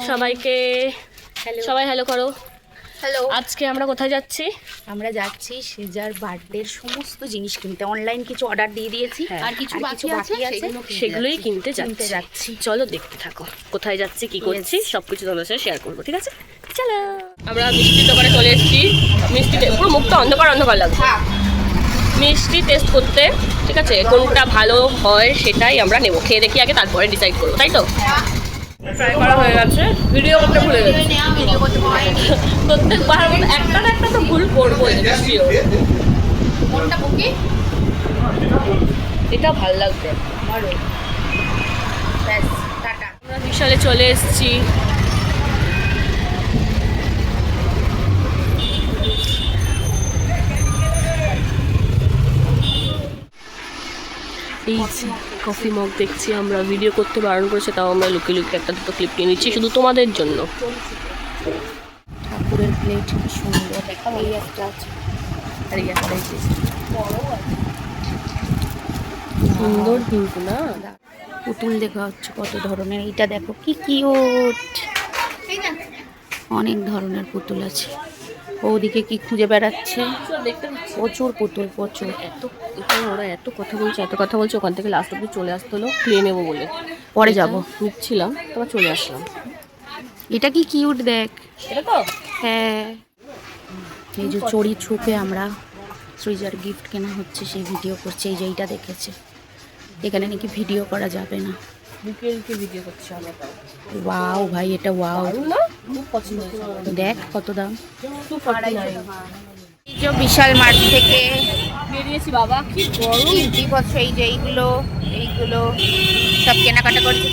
সবাইকে সবাই হ্যালো করো। হ্যালো, আজকে আমরা কোথায় যাচ্ছি? আমরা যাচ্ছি সেজার বার্থডের সমস্ত জিনিস কিনতে। অনলাইন কিছু অর্ডার দিয়ে দিয়েছি, আর কিছু বাকি আছে সেগুলোই কিনতে যাচ্ছি। চলো দেখতে থাকো কোথায় যাচ্ছি, কি করছি, সবকিছু তোমাদের সাথে শেয়ার করবো। ঠিক আছে, চলো। আমরা মিষ্টির দোকানে চলে এসেছি। মিষ্টি পুরো মুখটা অন্ধকার অন্ধকার লাগছে মিষ্টি টেস্ট করতে। ঠিক আছে, কোনটা ভালো হয় সেটাই আমরা নেবো। খেয়ে দেখি আগে, তারপরে ডিসাইড করবো, তাই তো? ট্রাই করা হয়ে গেছে, ভিডিও করতে ভুলে গেছি। প্রত্যেকবার একটা না একটা তো ভুল করবো। এটা ভালো লাগবে আমারও। আমরা বিশালে চলে এসেছি। এই কফি মগ দেখছি আমরা, ভিডিও করতে বারণ করেছে, তাও আমরা লুকিয়ে লুকিয়ে একটা দুটো ক্লিপ নিয়ে নিচ্ছি শুধু তোমাদের জন্য। ঠাকুরের প্লেট সুন্দর, এই একটা আছে আর এই একটা সুন্দর কিন্তু না, পুতুল দেখা হচ্ছে কত ধরনের। এইটা দেখো কি কিউট, অনেক ধরনের পুতুল আছে। ওদিকে কি খুঁজে বেড়াচ্ছে, প্রচুর পুতুল, প্রচুর। ওরা এত কথা বলছে, ওখান থেকে লাস্ট অব্দি চলে আসতে হলো ক্লিয়ে নেবো বলে। পরে যাব নিচ্ছিলাম, তারপর চলে আসলাম। এটা কি কিউট দেখ। এটা তো হ্যাঁ, এই যে চড়ি ছুপে আমরা সৃজার গিফট কেনা হচ্ছে সেই ভিডিও করছে। এই যে এইটা দেখেছে, এখানে নাকি ভিডিও করা যাবে না। ভিডিও করছে আমরা। ওয়াও ভাই, এটা ওয়াও, খুব পছন্দ হয়েছে। দেখ কত দাম। এই যে বিশাল মার্ট থেকে বেরিয়েছি বাবা, কি গরম। কি বলছো, এই যে এইগুলো সব কেনাকাটা করছে।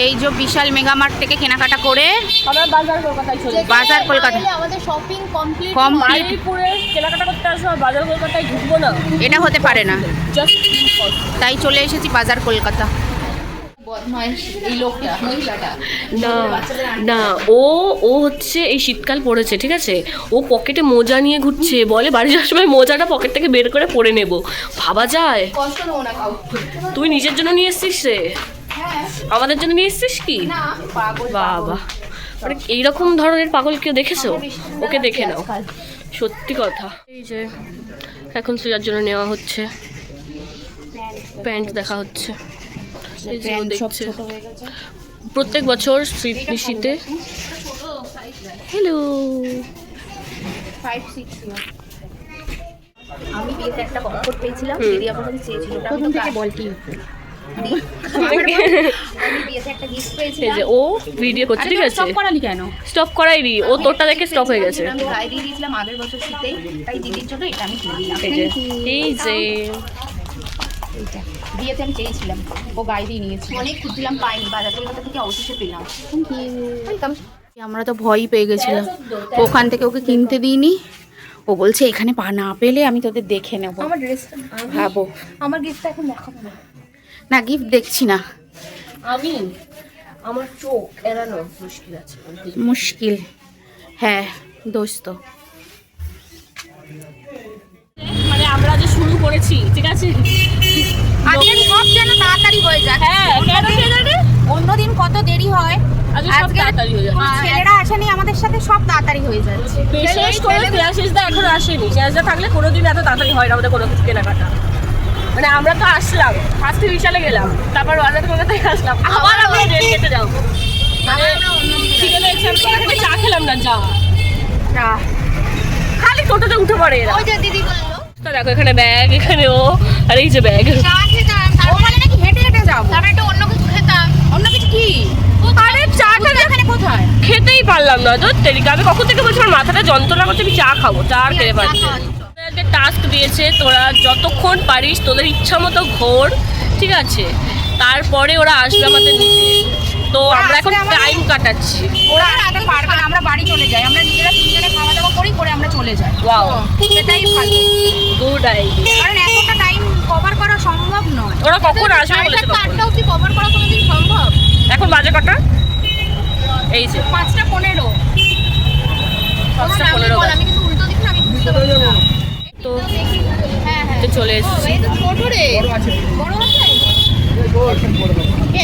এই যে বিশাল মেগা মার্ট থেকে কেনাকাটা করে আমরা বাজার কলকাতায় চলে যাই। বাজার কলকাতা, আমাদের শপিং কমপ্লিট। মাইপুরে কেনাকাটা করতে আসবো, বাজার কলকাতায় ঢুকবো না, এটা হতে পারে না। জাস্ট তাই চলে এসেছি বাজার কলকাতা। না ও হচ্ছে এই শীতকাল পড়েছে, ঠিক আছে, ও পকেটে মোজা নিয়ে ঘুরছে, বলে বাড়ি যাওয়ার সময় মোজাটা পকেট থেকে বের করে পরে নেব। ভাবা যায়? তুই নিজের জন্য নিয়ে এসছিস রে, আমাদের জন্য নিয়ে এসছিস কি? বাবা, মানে এইরকম ধরনের পাগল কেউ দেখেছো? ওকে দেখে নাও, সত্যি কথা। এই যে এখন সৃজার জন্য নেওয়া হচ্ছে প্যান্ট, দেখা হচ্ছে। প্রত্যেক বছর শীতে। হ্যালো, আমি বিয়েতে একটা কমফোর্ট পেয়েছিলাম, দিদি আমার কাছে চেয়েছিল, প্রথম থেকে বলটি আমি বিয়েতে একটা গিফট পেয়েছিলাম। এই যে ও ভিডিও করছে, ঠিক আছে। স্টপ করালি কেন? স্টপ করাইনি, ও তোরটা দেখে স্টপ হয়ে গেছে। আমি গায়ে দিয়ে দিয়েছিলাম আগের বছর শীতেই, তাই দিদির জন্য এটা আমি কিনে দিলাম। এই যে এইটা বিয়েতে আমি চেয়েছিলাম, ও গায়ে দিয়ে নিয়েছি। অনেক খুঁজছিলাম, পাইনি, বাজার কলকাতা থেকে অবশেষে পেলাম। আমরা তো ভয়ই পেয়ে গেছিলাম, ওখান থেকে ওকে কিনতে দিইনি। ও বলছে এখানে না পেলে আমি তোদের দেখে নেবো। আমার ড্রেসটা ভাবো, আমার গিফটটা এখন দেখাবো না। না গিফট দেখছি না, আমার চোখ এড়ানো মুশকিল। হ্যাঁ দোস্ত, মানে আমরা যে শুরু করেছি, ঠিক আছে, আজকে সব যেন তাড়াতাড়ি হয়ে যায়। হ্যাঁ, অন্যদিন কত দেরি হয়, আজকে তাড়াতাড়ি হয়ে যাচ্ছে। ছেলেরা আসেনি আমাদের সাথে, সব তাড়াতাড়ি হয়ে যাচ্ছে। বিশেষ করে ক্লাসেসদা এখনো আসেনি। ক্লাসদা থাকলে কোনোদিন এত তাড়াতাড়ি হয় না আমাদের কোনো কিছু কেনাকাটা। মানে আমরা তো আসলাম, ফার্স্টে বিশালে গেলাম, তারপর বাজার কলকাতায় আসলাম, আবার আমরা ট্রেন কেটে যাবো। চিকেনের এক্সাম্পল চা খেলাম না, যা খালি টোটোতে উঠে পড়ে এরা। ওই যে দিদি বললো, তো দেখো এখানে ব্যাগ, এখানে ও, আর এই যে ব্যাগ। চা খেতাম, ও বলে নাকি হেঁটে হেঁটে যাবো, তারপরে একটু অন্য কিছু খেতাম। অন্য কিছু কি? আরে চাটা এখানে কোথায় খেতেই পারলাম না, তো তেরিকা আমি কখন থেকে বলছি আমার মাথাটা যন্ত্রণা করছে, আমি চা খাবো, চা আর খেতে পারছি না। একটা টাস্ক দিয়েছে, তোরা যতক্ষণ পারিস তোদের ইচ্ছা মতো ঘোর, ঠিক আছে, তারপরে ওরা আসবে আমাদের নিতে। তো আমরা এখন টাইম কাটাচ্ছি। ওরা আগে পারবে না, আমরা বাড়ি চলে যাই, আমরা নিজেরা তিনজনে খাওয়া দাওয়া করি, করে আমরা চলে যাই। ওয়াও, সেটাই ভালো, গুড আইডিয়া। কারণ এতটা টাইম কভার করা সম্ভব নয়। ওরা কখন আসবে বলেছে? কভার করা কোনোদিন সম্ভব? এখন বাজে কটা? এই যে 5:15। 5:15 আমি কিন্তু উল্টো দিক না, আমি বুঝতে পারছি না। তো চলে এসেছি। ছোট রে, বড় আছে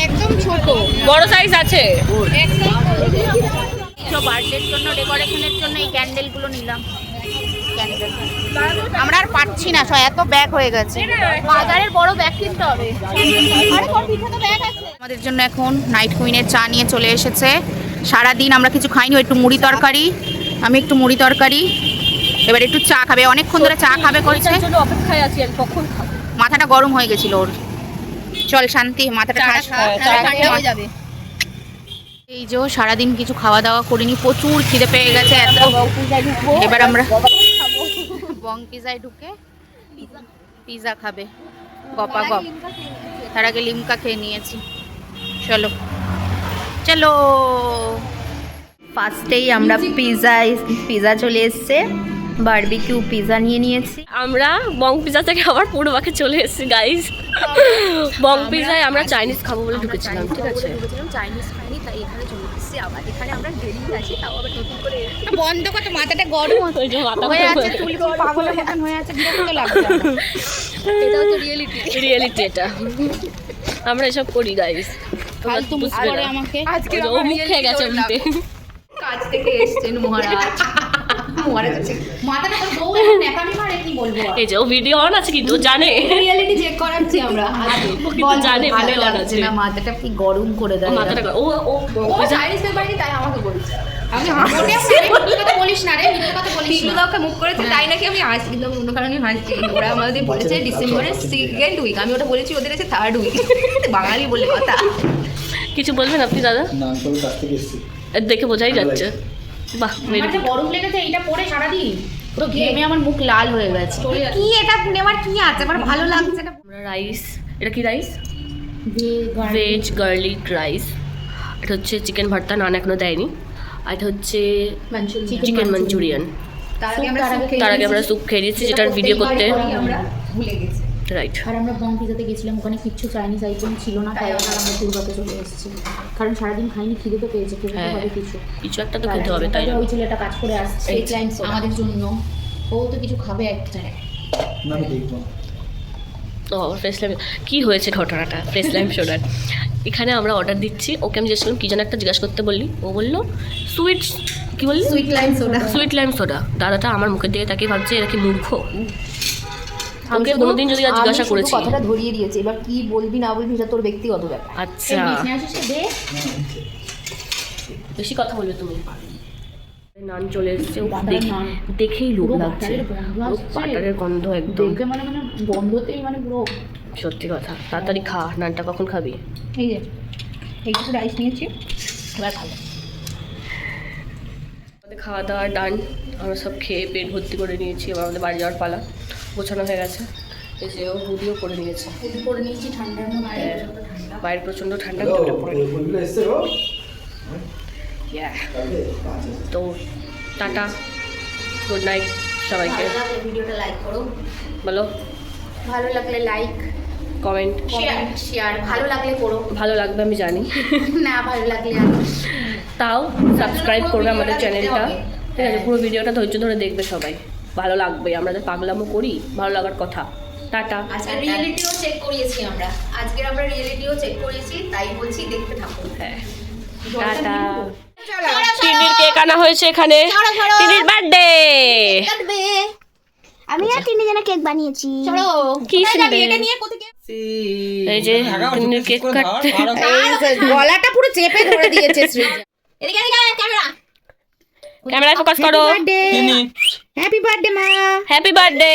একদম ছোট, বড় সাইজ আছে। বার্থডের জন্য ডেকোরেশনের জন্য এই ক্যান্ডেলগুলো নিলাম। ক্যান্ডেল আমরা আর পাচ্ছি না, সব এত ব্যাগ হয়ে গেছে। বাজারের বড় ব্যাগ কিনতে হবে। আমাদের জন্য এখন নাইট কুইনের চা নিয়ে চলে এসেছে। সারাদিন আমরা কিছু খাইনি, একটু মুড়ি তরকারি, আমি একটু মুড়ি তরকারি, এবার একটু চা খাবে, অনেকক্ষণ ধরে চা খাবে করছে। অপেক্ষায় আছি আমি, কখন খাবো। মাথাটা গরম হয়ে গেছিল ওর। চল শান্তি, মাথাটা ঠান্ডা হয়ে যাবে। এই যে সারাদিন কিছু খাওয়া দাওয়া করিনি, প্রচুর খিদে পেয়ে গেছে এত। এবার আমরা বং পিজায় ঢুকে পিজা খাবে, গপা গপ। তার আগে লিমকা খেয়ে নিয়েছি। চলো চলো, ফার্স্টেই আমরা পিজা চলে এসছে, বারবিকিউ পিজা নিয়ে নিয়েছি। আমরা বং পিজা থেকে আবার পূর্বাকে চলে এসেছি গাইস। বং পিজায় আমরা চাইনিজ খাবো বলে ঢুকেছিলাম, ঠিক আছে। চাইনিজ খাইনি, তাই এখানে চলে এসেছি। আবার এখানে আমরা ডেলি আছি, তাও আবার নতুন করে বন্ধ করতে, মাথাটা গরম ওই যে মাথা হয়ে আছে, চুল পাগলের মতন হয়ে আছে, বিরক্ত লাগছে। এটা হচ্ছে রিয়েলিটি। রিয়েলিটি এটা, আমরা এসব করি গাইস। ফালতু মুখ করে আমাকে। আজকে ও মুখ খেয়ে গেছে উল্টে। কাজ থেকে এসেছেন মহারাজ। মহারাজ আছে, মাথাটা তো বউ নেকামি মারে, কি বলবো। এই যে ও ভিডিও অন আছে কিন্তু জানে, রিয়েলিটি চেক করাচ্ছি আমরা। ও কিন্তু জানে ভালো ভিডিও অন লাগছে আছে। না, মাথাটা কি গরম করে দেয়। মাথাটা ও ও ও চাইনিজ খেতে পারিনি, তাই আমাকে বলছে। আমি হাসি মিথ্যে কথা বলিস না রে, মিথ্যে কথা বলিস পিগলু না। দাওকে মুখ করেছে, তাই নাকি আমি হাসি, কিন্তু আমি অন্য কারণে হাসছি। ওরা আমাদের বলেছে ডিসেম্বরের 2nd উইক, আমি ওটা বলেছি ওদের আছে 3rd উইক। বাঙালি বলে কথা। কিছু বলবেন আপনি দাদা? না আমি তবে কাছ থেকে এসেছি। দেখে বোঝাই যাচ্ছে। বাহ, আমার যে গরম লেগেছে এইটা পরে সারাদিন, পুরো ঘেমে আমার মুখ লাল হয়ে গেছে। কি এটা নেওয়ার কি আছে, আমার ভালো লাগছে না। আমরা রাইস, এটা কি রাইস? Veg garlic rice. এটা হচ্ছে চিকেন ভর্তা, নান এখনো দেয়নি। আর এটা হচ্ছে চিকেন মাঞ্চুরিয়ান। তার আগে আমরা স্যুপ খেয়ে নিয়েছি, যেটার ভিডিও করতে আমরা ভুলে গেছি। রাইট। আর আমরা বং পিজাতে গেছিলাম, ওখানে কিচ্ছু চাইনিজ আইটেম ছিল না, তাই আমরা পূর্বাতে চলে এসেছি। কারণ সারাদিন খাইনি, খিদে তো পেয়েছে, খেতে হ্যাঁ। হবে কিছু। কিছু একটা তো খেতে হবে, তাই ওই ছেলেটা কাজ করে আসছে আমাদের জন্য, ও তো কিছু খাবে একটা। না আমি দেখবো। ও ফ্রেশ লাইম, কী হয়েছে ঘটনাটা ফ্রেশ লাইম সোডার। এখানে আমরা অর্ডার দিচ্ছি, ওকে আমি জিজ্ঞেস করলাম কী যেন একটা জিজ্ঞাসা করতে বললি, ও বললো কি বললি, sweet lime soda. Sweet lime soda. দাদাটা আমার মুখের দিকে তাকিয়ে ভাবছে এরা কি মূর্খ। ওকে কোনোদিন যদি আর জিজ্ঞাসা করেছি। কথাটা ধরিয়ে দিয়েছি, এবার কি বলবি না বলবি সেটা তোর ব্যক্তিগত ব্যাপার। আচ্ছা, বেশি কথা বলবে তুমি। নান চলে এসছে, ও দেখেই লোভ লাগছে, বাটারের গন্ধ একদম। দেখে মানে গন্ধতেই মানে পুরো সত্যি কথা। তাড়াতাড়ি খা, নানটা কখন খাবি? এই যে এইটুকু রাইস নিয়েছি, এবার খাবো। আমাদের খাওয়া দাওয়া ডান, আমরা সব খেয়ে পেট ভর্তি করে নিয়েছি। এবার আমাদের বাড়ি যাওয়ার পালা, গোছানো হয়ে গেছে। এই যে ও হুডিও করে নিয়েছে। করে নিয়েছি ঠান্ডার মধ্যে। বাইরে প্রচণ্ড ঠান্ডা, ভিতরে পড়ে ওইগুলো এসছে গো। তো টাটা, গুড নাইট সবাইকে। ভিডিওটা লাইক করো, বলো, ভালো লাগলে লাইক, কমেন্ট, শেয়ার, ভালো লাগলে করো, ভালো লাগবে আমি জানি, না ভালো লাগলে তাও সাবস্ক্রাইব করবে আমাদের চ্যানেলটা, ঠিক আছে? পুরো ভিডিওটা ধৈর্য ধরে দেখবে সবাই, ভালো লাগবে। আমরা যে পাগলামো করি, ভালো লাগার কথা। টাটা। আজকে রিয়েলিটিও চেক করিয়েছি আমরা, রিয়েলিটিও চেক করিয়েছি, তাই বলছি দেখতে থাকো। হ্যাঁ, টাটা। টিনির কেক আনা হয়েছে এখানে, টিনির বার্থডে। আমি আর তিনজনে কেক বানিয়েছি। কি সুন্দর। এই যে টিনির কেক কাটতে, গলাটা পুরো চেপে ধরে দিয়েছে সৃজা। এদিকে এদিকে ক্যামেরা, ক্যামেরায় ফোকাস করো। হ্যাপি বার্থডে মা। Happy birthday.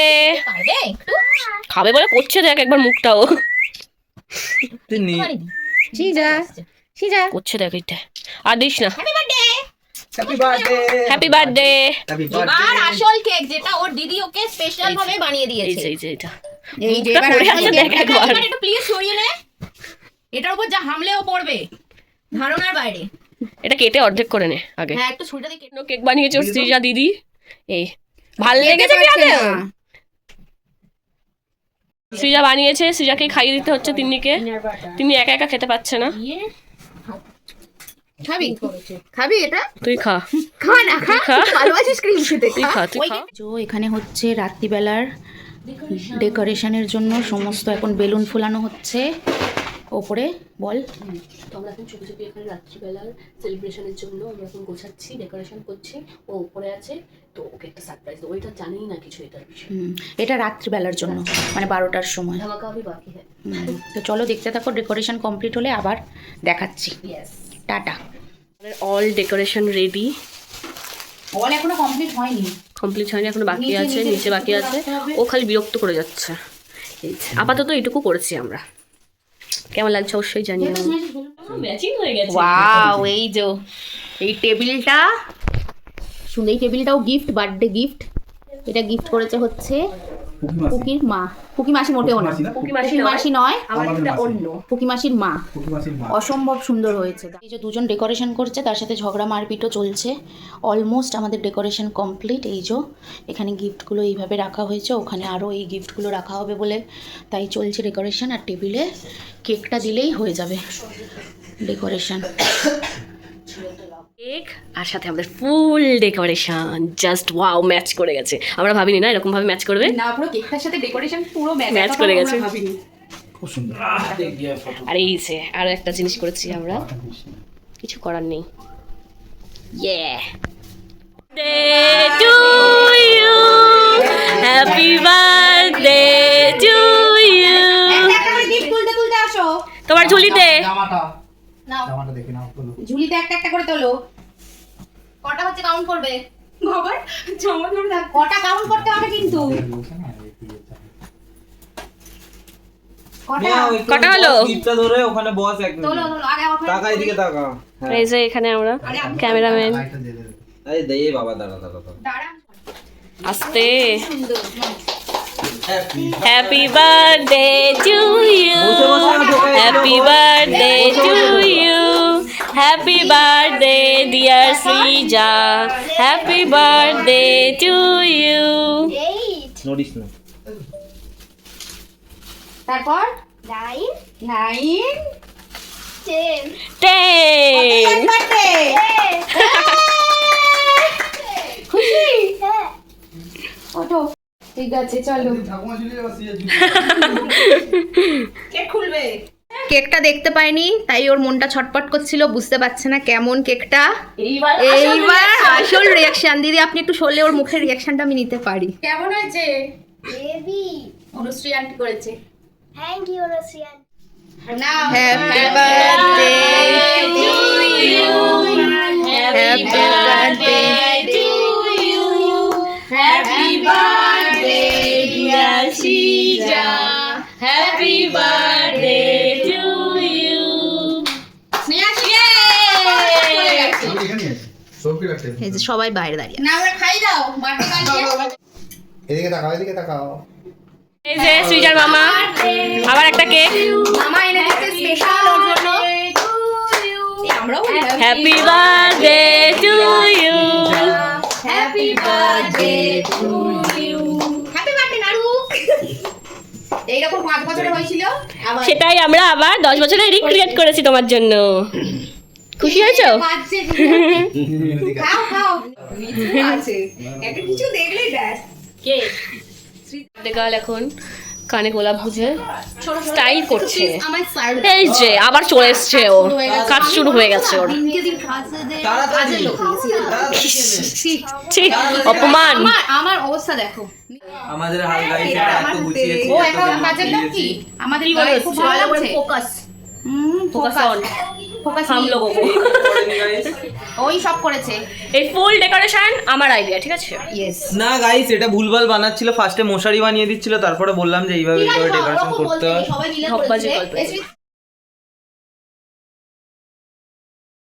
পারবে একটু? খাবে বলে করছে, দেখ একবার মুখটাও সিজা করছে, দেখ এটা। আর দিস না। Happy birthday. Happy birthday. Happy birthday. Happy আর আসল কেক যেটা ওর দিদি ওকে স্পেশাল ভাবে বানিয়ে এই দিয়েছে। যে এই যে এটা এই যে মুখটা এবার পড়ে আসল আছে, দেখ একবার। এবার একটু প্লিজ সরিয়ে নে, এটার উপর যা হামলেও পড়বে ধারণার বাইরে। এটা কেটে অর্ধেক করে নে আগে। হ্যাঁ একটু ছুরিটা দিয়ে কেটে। কেক বানিয়েছে ওর সৃজা দিদি। এই ভাল লেগেছে বিয়াতে? সৃজা বানিয়েছে, সৃজাকে খাইয়ে দিতে হচ্ছে তিন্নিকে। তিনি একা একা খেতে পাচ্ছে না। খাবি এটা? তুই খা, খা না, খা। খা। ভালোবাসিস ক্রিম খেতে, তুই খা, তুই খা। তো এখানে হচ্ছে রাত্রিবেলার ডেকোরেশনের জন্য সমস্ত এখন বেলুন ফুলানো হচ্ছে। ওপরে বল। তো আমরা এখন চুপি চুপি এখানে রাত্রিবেলার সেলিব্রেশনের জন্য আমরা এখন গোছাচ্ছি, ডেকোরেশন করছি। ও উপরে আছে, তো ওকে একটা সারপ্রাইজ দেবো, এটা জানিই না কিছু এটার বিষয়ে। এটা রাত্রিবেলার জন্য, মানে 12টার সময়। ধামাকা আমি বাকি হ্যাঁ। তো চলো দেখতে থাকো, ডেকোরেশন কমপ্লিট হলে আবার দেখাচ্ছি। Yes, tata. All decoration ready. All এখনো কমপ্লিট হয়নি। কমপ্লিট হয়নি, এখনো বাকি নিচে আছে, নিচে বাকি একটু আছে। রাখতে হবে। ও খালি বিরক্ত করে যাচ্ছে। এই যে, আপাতত এইটুকু করেছি আমরা। কেমন লাগছে অবশ্যই জানিও। ম্যাচিং হয়ে গেছে। ওয়াও, এই যে এই টেবিলটা সুন্দর, এই টেবিলটাও গিফট, বার্থডে গিফট। এটা গিফট করেছে হচ্ছে পুকির মা। পুকি মাসি মোটেও না, পুকি মাসি নয়, আমার একটা অন্য। পুকি মাসির মা। পুকিমাসির মা। অসম্ভব সুন্দর হয়েছে। এই যে দুজন ডেকোরেশন করছে, তার সাথে ঝগড়া মারপিটও চলছে। অলমোস্ট আমাদের ডেকোরেশন কমপ্লিট। এই যে এখানে গিফটগুলো এইভাবে রাখা হয়েছে, ওখানে আরও এই গিফটগুলো রাখা হবে বলে তাই চলছে ডেকোরেশন। আর টেবিলে কেকটা দিলেই হয়ে যাবে ডেকোরেশন। কেক আর সাথে আমাদের ফুল ডেকোরেশন, জাস্ট ওয়াও, ম্যাচ করে গেছে। আমরা ভাবিনি না এরকম ভাবে ম্যাচ করবে। না, পুরো কেকটার সাথে ডেকোরেশন পুরো ম্যাচ করে গেছে। খুব সুন্দর। দেখ গিয়ে ফটো। আর এই যে আরো একটা জিনিস করেছি আমরা, কিছু করার নেই। Yeah. Day to you. Happy birthday to you. Gift তুলতে তুলতে আসো। তোমার ঝুলিতে জামাটা। নাও, জামাটা দেখে নাও তোলো। ঝুলিতে একটা একটা করে তোলো। কটা হচ্ছে কাউন্ট করবে? বাবার জমা ধরে রাখ। কটা কাউন্ট করতে হবে কিন্তু। কটা? কটা হলো? গিফটটা ধরে ওখানে বস এক তোলো মিনিট। তোলো, আগে আমার টাকা এদিকে টাকা। এই যে এখানে আমরা ক্যামেরাম্যান লাইটটা দিয়ে দেবে। আরে দে বাবা দাঁড়া দাঁড়া দাঁড়া। দাঁড়া। আসতে। সুন্দর। Happy birthday to you. Happy birthday to you. Happy birthday dear Srija. Happy birthday to you. নড়িস না। তারপর 9, 9 10. 10. বার্থডে। খুশি? ওঠো। ঠিক আছে, চলো। ঠাকুমা ঝুলিয়ে যাবে, সিয়ে কেক খুলবে। কেকটা দেখতে পাইনি, তাই ওর মনটা ছটপট করছিল, বুঝতে পারছে না কেমন কেকটা। এইবার আসল রিয়াকশন। দিদি আপনি একটু সরলে ওর মুখের রিয়াকশনটা আমি নিতে পারি। কেমন হয়েছে? Baby. অনুশ্রী আন্টি করেছে। Thank you, Rosian. Happy birthday to you, happy birthday to you, happy birthday dear Sija, happy birthday to you. এখানে আছে। সবকি রাখতে। এই যে সবাই বাইরে দাঁড়িয়ে। না, আমরা খাই দাও, বার্থডে কালকে। এদিকে তাকাও, এদিকে তাকাও। এই যে সৃজার মামা আবার একটা কেক। মামা এনে দিয়েছে স্পেশাল ওর জন্য। আমরাও happy birthday to you. Happy birthday to you. Happy birthday Naru. এইরকম 5 বছরের হয়েছিল আবার সেটাই আমরা আবার 10 বছরে রিক্রিয়েট করেছি তোমার জন্য। খুশি হয়েছো? বাজছে। খাও খাও। আছে একটা কিছু দেখলেই ব্যাস। কে দেখাল এখন কানে গোলাপ বুঝে স্টাইল করছে। আমার সার্ভ এই যে আবার চলে এসছে ও, কাজ শুরু হয়ে গেছে ওর। দিনকে দিন কাজের লোক হয়েছে। ঠিক অপমান। আমার অবস্থা দেখো। আমাদের হাল গাইস এটা এত গুছিয়েছি। ও এখন কাজের লোক কি? আমাদের গায়ে খুব ভালো লাগছে। ফোকাস ফোকাস অন ফোকাস हम लोगों को। ওই সব করেছে। এই ফুল ডেকোরেশন আমার আইডিয়া, ঠিক আছে? ইয়েস। না গাইস এটা ভুলভাল বানাচ্ছিল, ফার্স্টে মশারি বানিয়ে দিচ্ছিল, তারপরে বললাম যে এইভাবে এইভাবে ডেকোরেশন করতে হয়। সবাই মিলে ধপ্পাজি করেছে। গল্প।